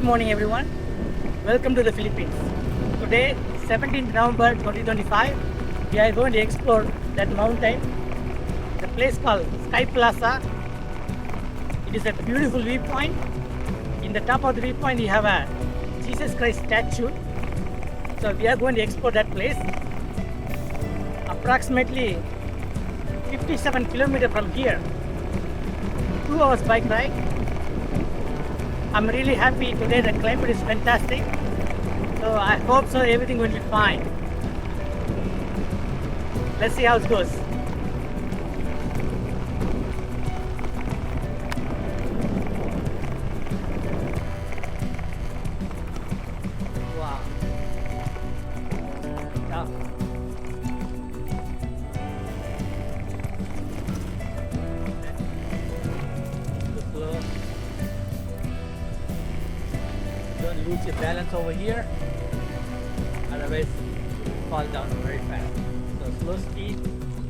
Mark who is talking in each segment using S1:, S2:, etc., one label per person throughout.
S1: morning everyone. Welcome to the Philippines. Today, 17th November 2025, we are going to explore that mountain, the place called Sky Plaza. It is a beautiful viewpoint. In the top of the viewpoint, you have a Jesus Christ statue. So we are going to explore that place. Approximately 57 kilometers from here. 2 hours bike ride. I'm really happy today. The climate is fantastic. So I hope so everything will be fine. Let's see how it goes. Wow. Yeah. Slow. Don't lose your balance over here, otherwise you fall down very fast. So slow speed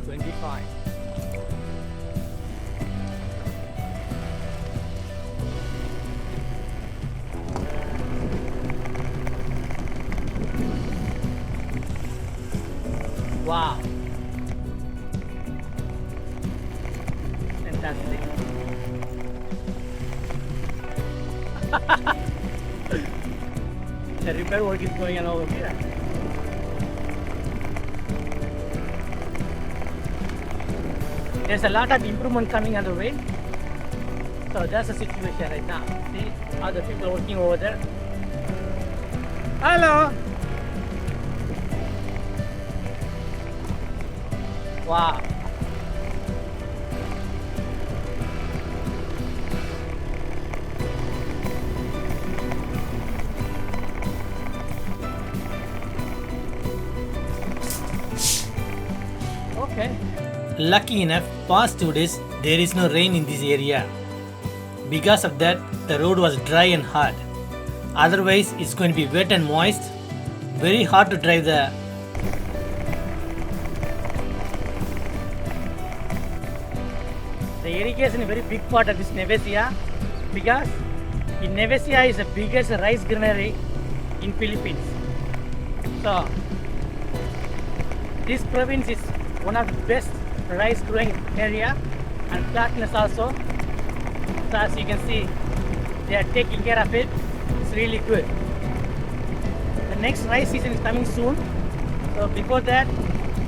S1: 25. Wow, fantastic. The repair work is going on over here. There's a lot of improvement coming on the way. So that's the situation right now. See how the people working over there. Hello. Wow. Okay.
S2: Lucky enough, past 2 days there is no rain in this area. Because of that, the road was dry and hard. Otherwise, it's going to be wet and moist. Very hard to drive the.
S1: The irrigation is a very big part of this Natividad because in Natividad is the biggest rice granary in Philippines. So this province is one of the best rice growing area and flatness also. So as you can see, they are taking care of it. It's really good. The next rice season is coming soon. So before that,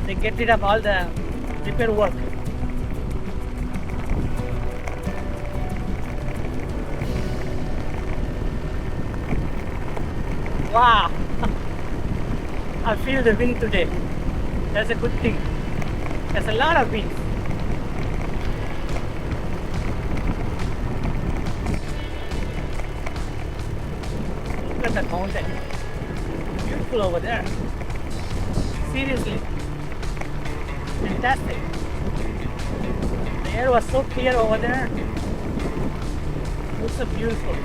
S1: they get rid of all the repair work. Wow! I feel the wind today. That's a good thing. There's a lot of wind. Look at that mountain. Beautiful over there. Seriously. Fantastic. The air was so clear over there. Looks so beautiful.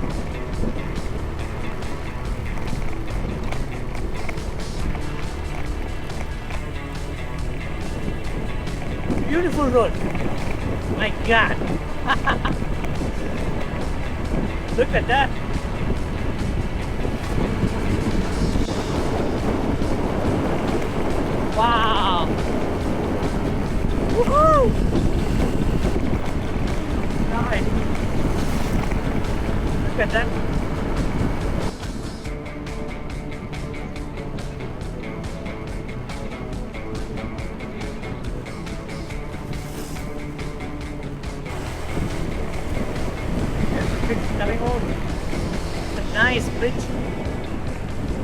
S1: Beautiful road. My God. Look at that. Wow. Woohoo. Nice. Look at that. Bridge coming over. It's a nice bridge.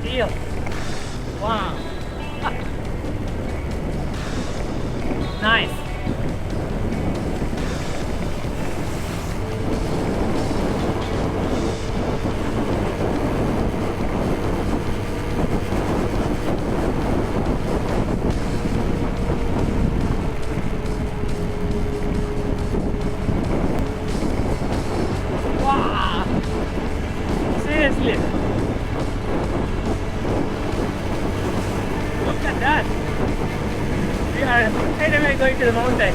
S1: Deal. Wow. Nice. Wow. Seriously. Look at that. We are straight away going to the mountain.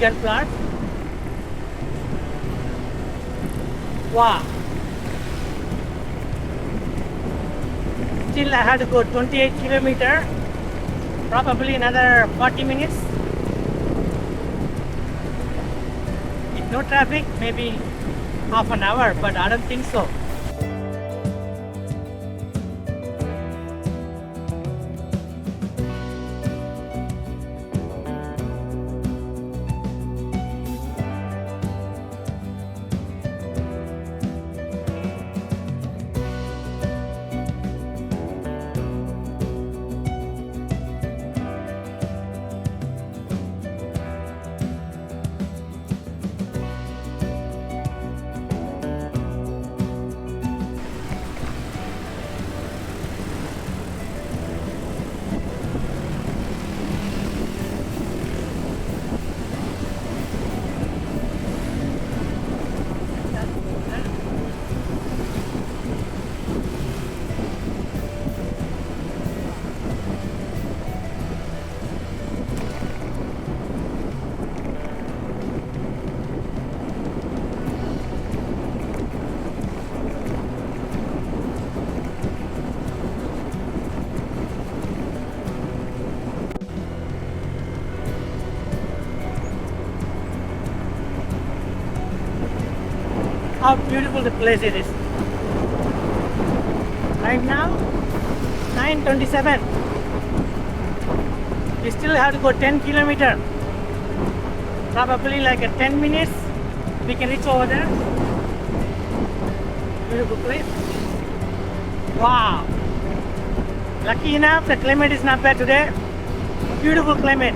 S1: vacant plots. Wow. Still I had to go 28 kilometer, probably another 40 minutes. With no traffic, maybe half an hour, but I don't think so. How beautiful the place it is. Right now, 9:27. We still have to go 10 kilometers. Probably like a 10 minutes, we can reach over there. Beautiful place. Wow. Lucky enough, the climate is not bad today. Beautiful climate.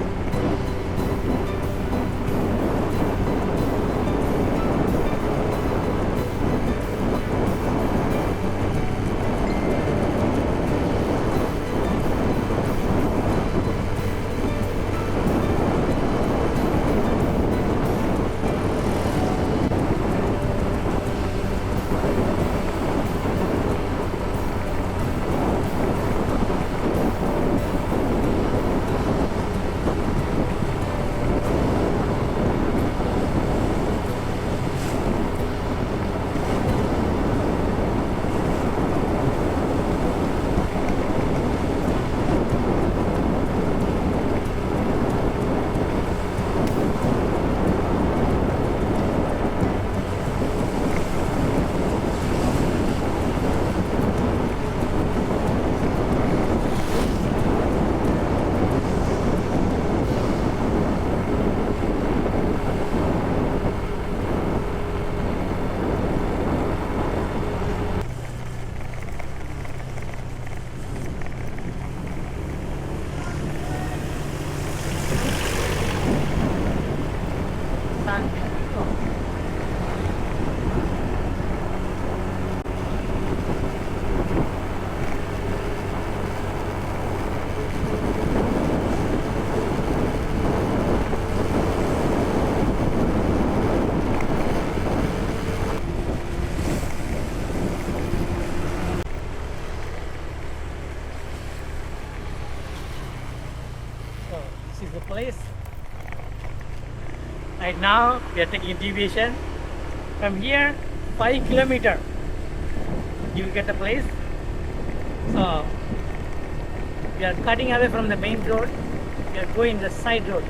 S1: This is the place. Right now we are taking deviation from here 5 kilometers. You will get the place. So we are cutting away from the main road. We are going the side road.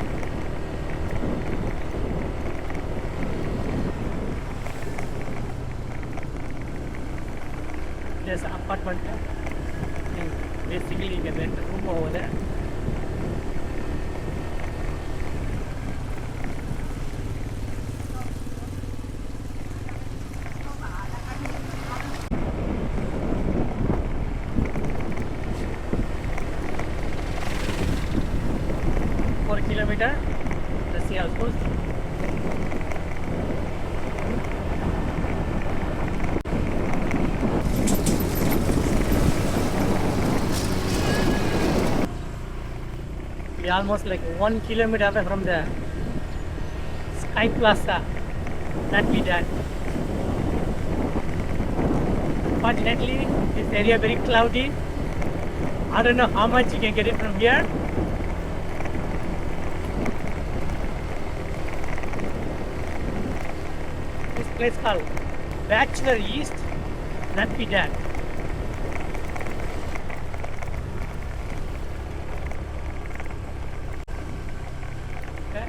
S1: There's an apartment there. And basically you can rent a room over there. Kilometer. Let's see how it goes. We are almost like 1 kilometer away from the Sky Plaza, Natividad. Fortunately, this area very cloudy. I don't know how much you can get it from here. place called Bachelor East, Natividad. Okay.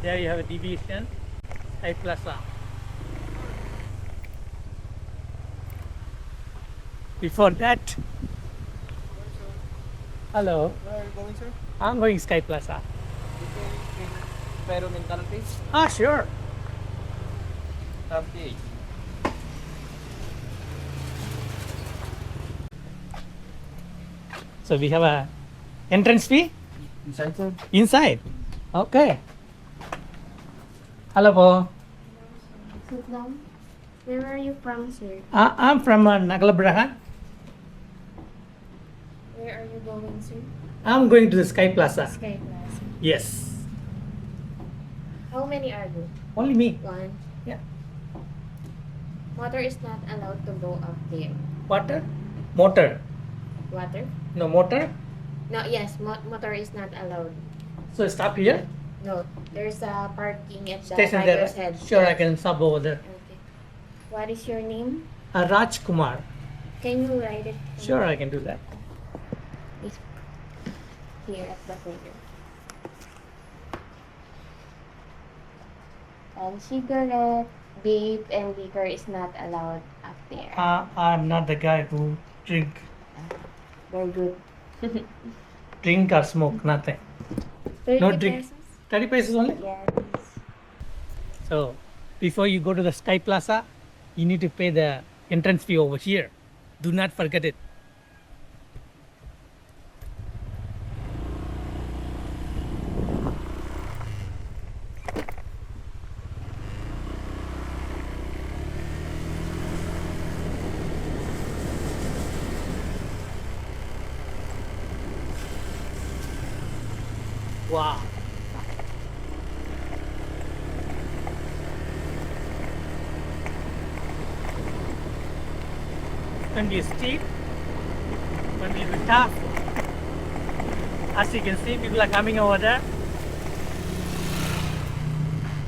S1: There you have a deviation, Sky Plaza. Before that, hello,
S3: Where are you going, sir?
S1: I'm going Sky Plaza.
S3: Environmental place.
S1: Ah, sure.
S3: Okay.
S1: So we have a entrance fee
S3: Inside, sir?
S1: inside. Okay. Hello po.
S4: Sit down. Where are you from, sir?
S1: I'm from Nagalabrahan.
S4: Where are you going, sir?
S1: I'm going to the Sky Plaza.
S4: Sky Plaza.
S1: Yes.
S4: How many are you?
S1: Only me.
S4: One.
S1: Yeah.
S4: Motor is not allowed to go up there.
S1: Water? Motor.
S4: Water?
S1: No motor.
S4: No, yes, motor is not allowed.
S1: So stop here.
S4: No, there's a parking at the
S1: Station there.
S4: Tiger's Head.
S1: Sure, I can stop over there.
S4: Okay. What is your name?
S1: Raj Kumar.
S4: Can you write it?
S1: Sure, I can do that.
S4: Please. Here at the finger. And cigarette, vape, and liquor is not allowed up there.
S1: I'm not the guy who drink
S4: Very good.
S1: or smoke, nothing.
S4: 30
S1: No drink.
S4: pesos?
S1: 30 pesos only?
S4: Yes.
S1: So before you go to the Sky Plaza, you need to pay the entrance fee over here. Do not forget it. Wow. It's going to be steep, it's going to be a bit tough. As you can see, people are coming over there.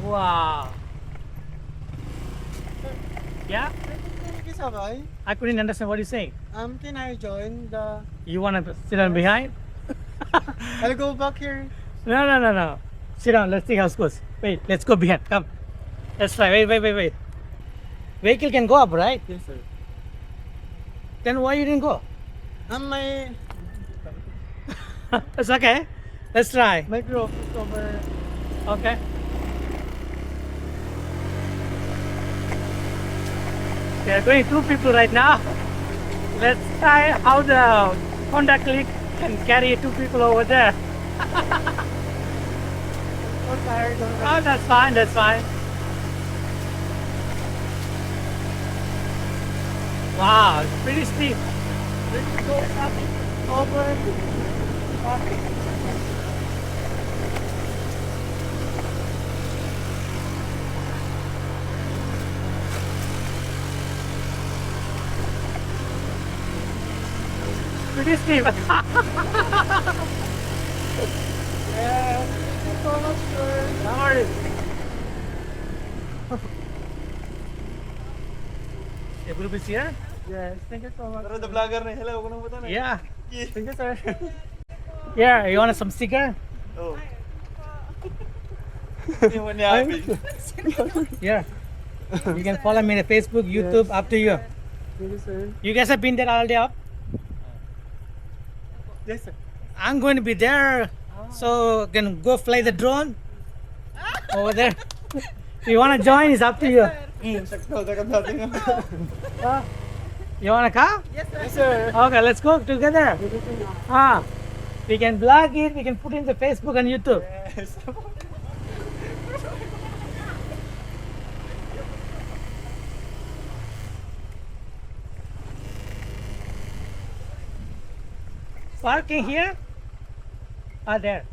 S1: Wow. Yeah,
S3: Sakay.
S1: I couldn't understand what you're saying.
S3: Can I join the...
S1: You want to sit on behind?
S3: I'll go back here.
S1: No. Sit down. Let's see how it goes. Wait, let's go behind. Come. Let's try. Wait. Vehicle can go up, right?
S3: Yes, sir.
S1: Then why you didn't go?
S3: My
S1: It's okay. Let's try.
S3: group is over.
S1: Okay. There are going two people right now. Let's try how the Honda Click can carry two people over there.
S3: So tired already.
S1: Oh, that's fine. Wow, it's pretty steep.
S3: Let's go up over.
S1: Pretty steep.
S3: Yeah. Thank you so much, sir.
S1: No worries. The group is here?
S3: Yes, thank you so much.
S5: Pero the vlogger na hello ko nang buta na.
S1: Yeah.
S3: Thank you, sir.
S1: Yeah, you want some sticker?
S5: Oh. Hindi mo niya happy.
S1: Yeah. You can follow me on Facebook, YouTube, up to you.
S3: Thank you, sir.
S1: You guys have been there all day up?
S3: Yes, sir.
S1: I'm going to be there, so can go fly the drone over there. If you want to join, it's up to you.
S5: Sakto, dagat natin nga.
S1: You want to come?
S3: Yes, sir.
S1: Okay, let's go together. We can blog it, we can put it in the Facebook and YouTube.
S5: Yes.
S1: Parking here? There.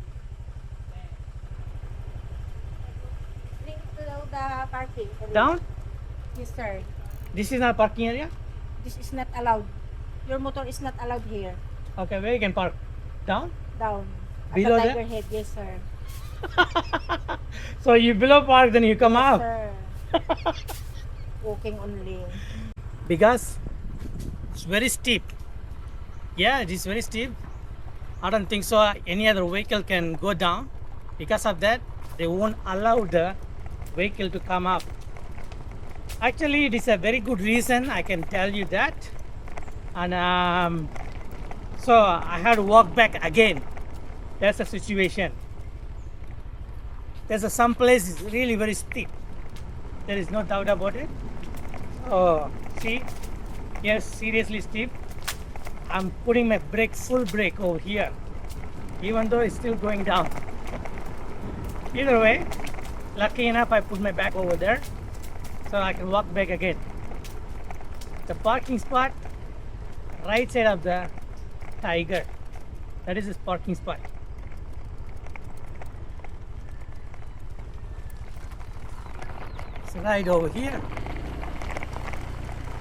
S3: the parking.
S1: Down?
S3: Yes, sir.
S1: This is not parking area?
S3: This is not allowed. Your motor is not allowed here.
S1: Okay, where you can park? Down?
S3: Down. At
S1: Below
S3: the
S1: there?
S3: tiger head, yes, sir.
S1: So you below park, then you come
S3: Yes,
S1: out.
S3: sir. Walking only.
S1: Because it's very steep. Yeah, it is very steep. I don't think so any other vehicle can go down. Because of that, they won't allow the vehicle to come up. Actually, it is a very good reason, I can tell you that. And so I had to walk back again. That's the situation. There's some place is really very steep. There is no doubt about it. Oh, see, yes, seriously steep. I'm putting my brake, full brake over here, even though it's still going down. Either way, lucky enough I put my back over there, so I can walk back again. The parking spot, right side of the tiger. That is his parking spot. It's right over here.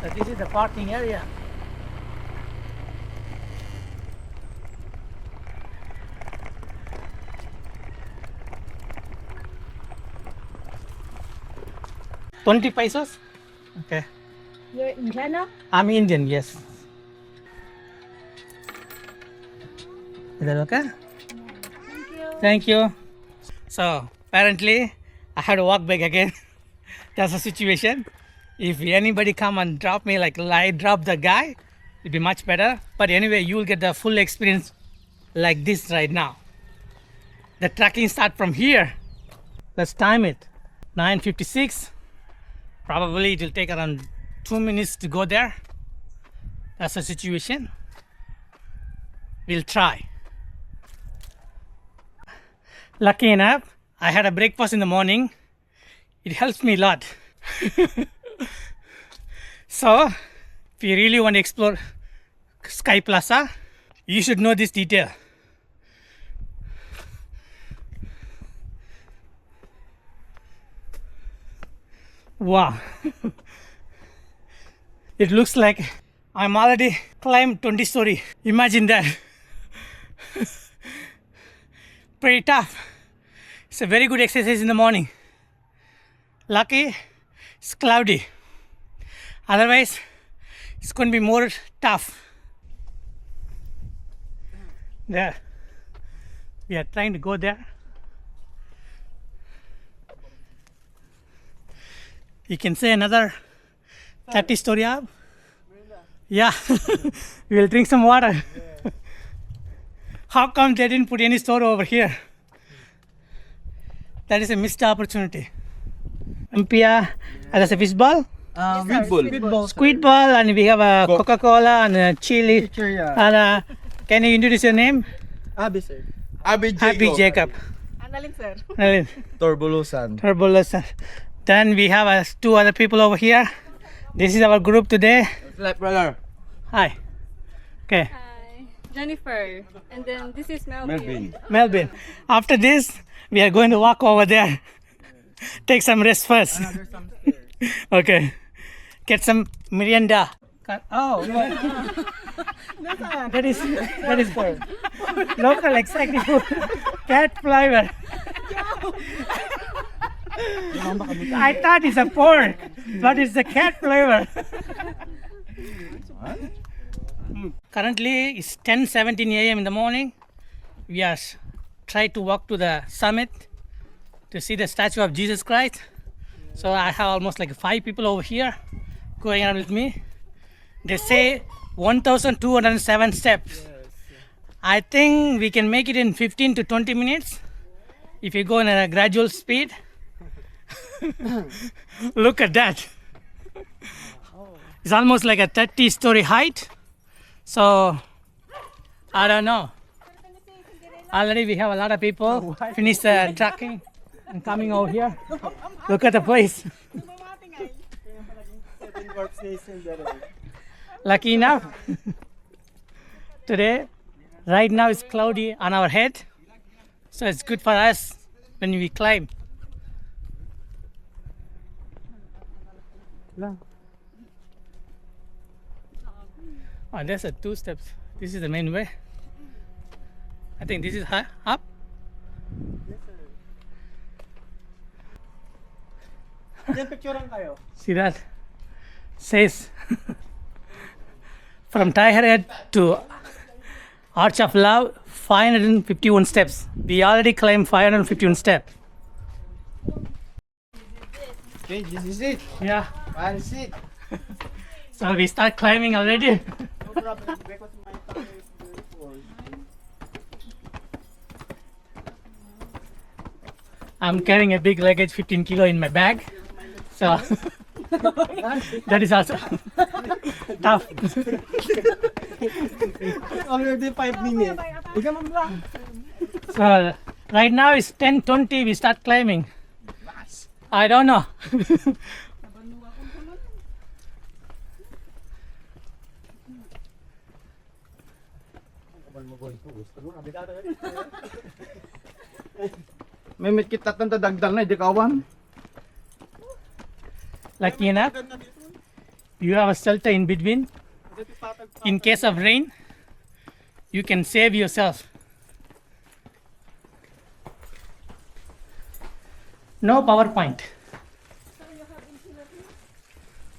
S1: So this is the parking area. $20 pesos? Okay.
S3: You're Indiana?
S1: I'm Indian, yes. Is that okay?
S3: Thank you.
S1: Thank you. So apparently I had to walk back again. That's the situation. If anybody come and drop me like I drop the guy, it'd be much better. But anyway, you will get the full experience like this right now. The tracking start from here. Let's time it. 9:56. Probably it will take around 2 minutes to go there. That's the situation. We'll try. Lucky enough, I had a breakfast in the morning. It helps me a lot. So, if you really want to explore Sky Plaza, you should know this detail. Wow. It looks like I'm already climbed 20 story. Imagine that. Pretty tough. It's a very good exercise in the morning. Lucky it's cloudy. Otherwise, it's going to be more tough. There. We are trying to go there. You can say another 30 story up. Yeah. We will drink some water. How come they didn't put any store over here? That is a missed opportunity. Lumpia, that's a fish ball, squid ball, and we have a Coca-Cola and a chili. And can you introduce your name?
S5: Abi, sir.
S1: Abi Jacob.
S3: Annalyn, sir.
S1: Annalyn.
S5: Turbulusan.
S1: Turbulus. Then we have two other people over here. This is our group today.
S5: Left brother.
S1: Hi. Okay.
S6: Hi, Jennifer. And then this is Melvin.
S1: Melvin. After this, we are going to walk over there. Take some rest first. Okay. Get some merienda. Oh, that is good. Local exactly food. Cat flavor. I thought it's a pork, but it's the cat flavor. Currently, it's 10:17 a.m. in the morning. We are trying to walk to the summit to see the statue of Jesus Christ. So I have almost like 5 people over here going around with me. They say 1,207 steps. I think we can make it in 15 to 20 minutes if you go in a gradual speed. Look at that. It's almost like a 30-story height. So, I don't know. Already we have a lot of people finished trekking and coming over here. Look at the place. Lucky enough, today, right now it's cloudy on our head. So it's good for us when we climb. Oh, there's a 2 steps. This is the main way. I think this is up.
S5: Yan, picturean kayo.
S1: See that? Says from Tiger Head to Arch of Love, 551 steps. We already climbed 551 steps.
S5: Okay, this is it.
S1: Yeah.
S5: One seat.
S1: So we start climbing already.
S5: No problem. Because my tire is very full.
S1: I'm carrying a big luggage, 15 kilo in my bag. So that is also tough.
S5: Already 5 minutes. Ikaw lang.
S1: So right now it's 10:20. We start climbing. I don't know.
S5: May mitkit tatang tadagdal na, di kawan.
S1: Lucky enough, you have a shelter in between. In case of rain, you can save yourself. No PowerPoint.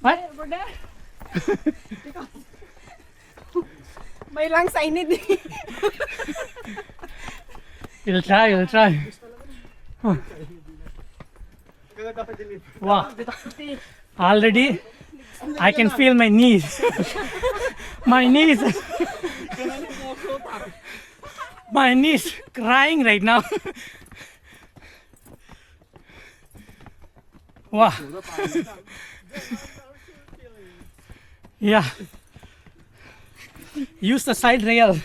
S1: What?
S6: Over there. May lang sa inid.
S1: You'll try, you'll try. Huh. Wow. Already, I can feel my knees. My knees. My knees crying right now. Wow. Yeah. Use the side rail.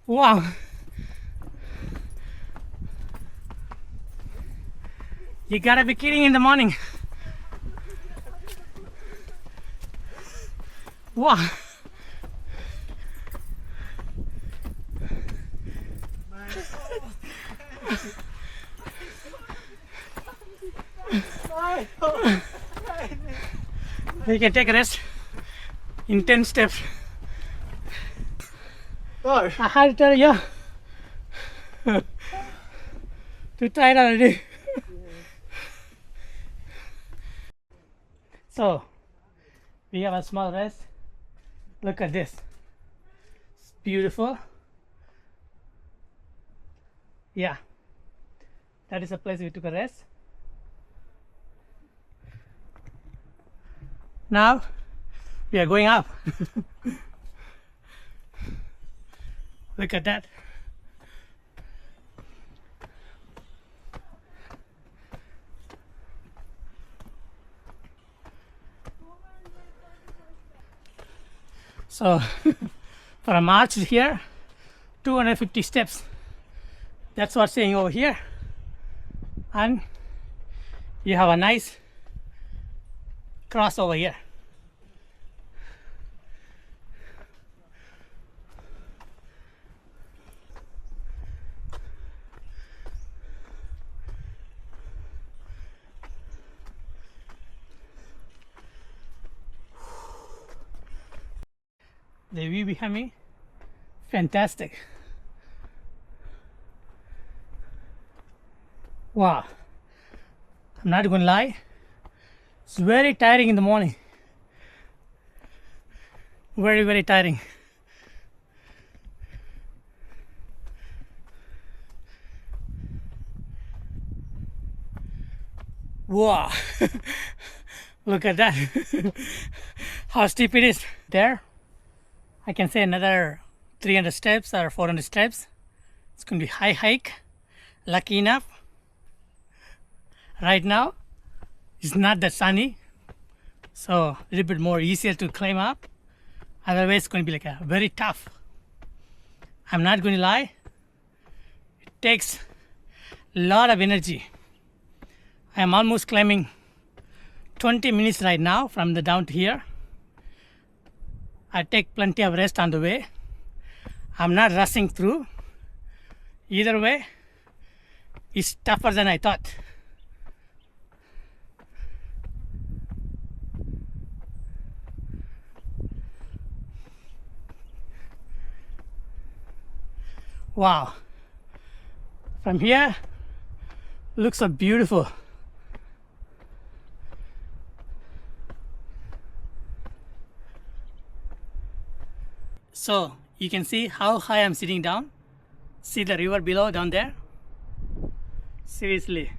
S1: Wow. You gotta be kidding in the morning. Wow. We can take a rest in 10 steps. I had to tell you. Too tired already. So, we have a small rest. Look at this. It's beautiful. Yeah. That is the place we took a rest. Now, we are going up. Look at that. So, for a march here, 250 steps. That's what's saying over here. And you have a nice cross over here. The view behind me, fantastic. Wow, I'm not gonna lie, it's very tiring in the morning. Very, very tiring. Wow, look at that. How steep it is. There, I can say another 300 steps or 400 steps. It's going to be high hike. Lucky enough, right now it's not that sunny, so a little bit more easier to climb up. Otherwise it's going to be like a very tough. I'm not going to lie, it takes a lot of energy. I am almost climbing 20 minutes right now from the down to here. I take plenty of rest on the way. I'm not rushing through. Either way, it's tougher than I thought. Wow. From here, looks so beautiful. So you can see how high I'm sitting down. See the river below down there? Seriously.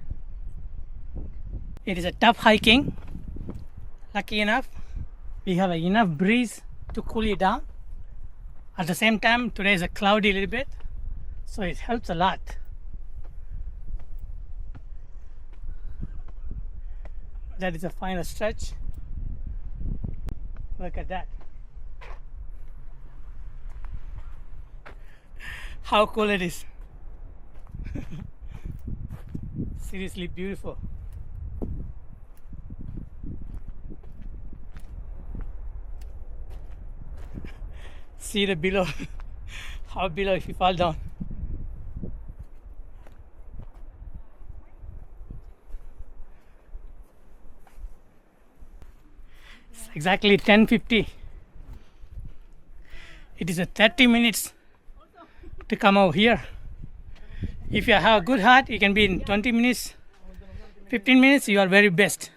S1: It is a tough hiking. Lucky enough, we have enough breeze to cool it down. At the same time, today is a cloudy little bit, so it helps a lot. That is a final stretch. Look at that. How cool it is. Seriously beautiful. See the below. How below if you fall down. It's exactly 10:50. It is a 30 minutes to come over here. If you have a good heart, you can be in 20 minutes, 15 minutes, you are very best.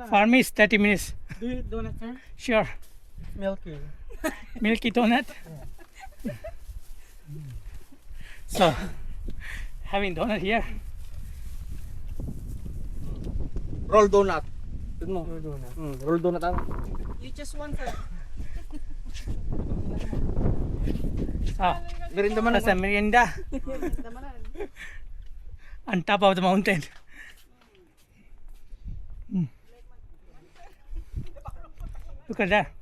S1: For me, it's 30 minutes.
S5: Do you donut, sir?
S1: Sure.
S5: Milky.
S1: Milky donut. So, having donut here.
S5: Roll donut. Roll donut. Roll donut ano?
S6: You just want her.
S1: So,
S5: Merinda man
S1: that's a merienda on top of the mountain. Look at that.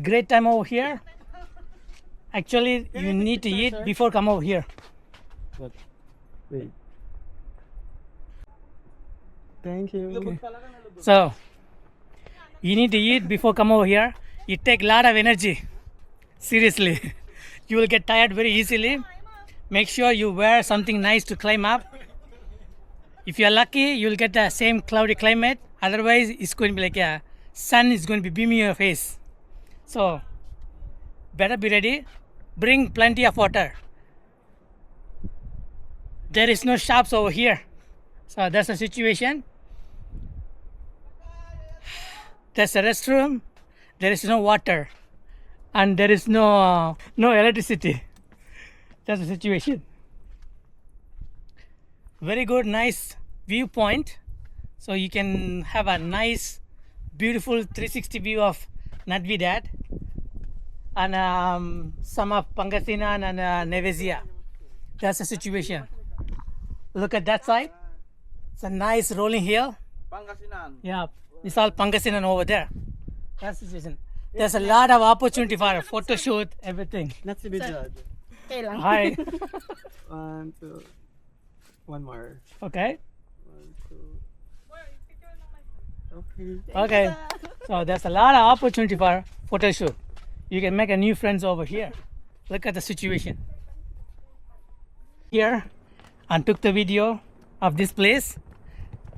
S1: great time over here. Actually, you need to eat before come over here.
S3: Wait. Thank you.
S1: So, you need to eat before come over here. It take a lot of energy. Seriously, you will get tired very easily. Make sure you wear something nice to climb up. If you are lucky, you will get the same cloudy climate. Otherwise, it's going to be like a sun is going to be beaming your face. So, better be ready. Bring plenty of water. There is no shops over here. So that's the situation. There's a restroom. There is no water. And there is no electricity. That's the situation. Very good, nice viewpoint. So you can have a nice, beautiful 360 view of Natividad and some of Pangasinan and Natividad. That's the situation. Look at that side. It's a nice rolling hill.
S5: Pangasinan.
S1: Yeah, it's all Pangasinan over there. That's the situation. There's a lot of opportunity for a photo shoot, everything.
S3: Natividad.
S1: Hi.
S3: 1, 2. One more.
S1: Okay.
S3: 1, 2. Okay.
S1: Okay. So there's a lot of opportunity for photo shoot. You can make a new friends over here. Look at the situation. Here and took the video of this place.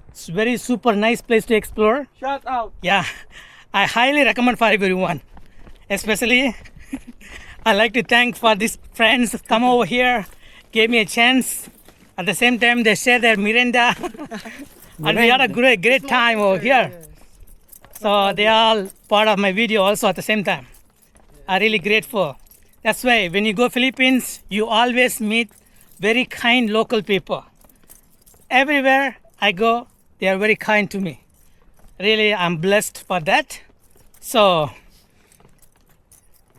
S1: It's very super nice place to explore.
S5: Shout out.
S1: Yeah, I highly recommend for everyone. Especially, I like to thank for these friends come over here, gave me a chance. At the same time, they share their Miranda, and we had a great time over here. So they are all part of my video also at the same time. I'm really grateful. That's why when you go Philippines, you always meet very kind local people. Everywhere I go, they are very kind to me. Really, I'm blessed for that. So,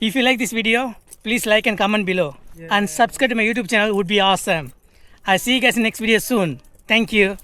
S1: if you like this video, please like and comment below. And subscribe to my YouTube channel would be awesome. I'll see you guys in the next video soon. Thank you.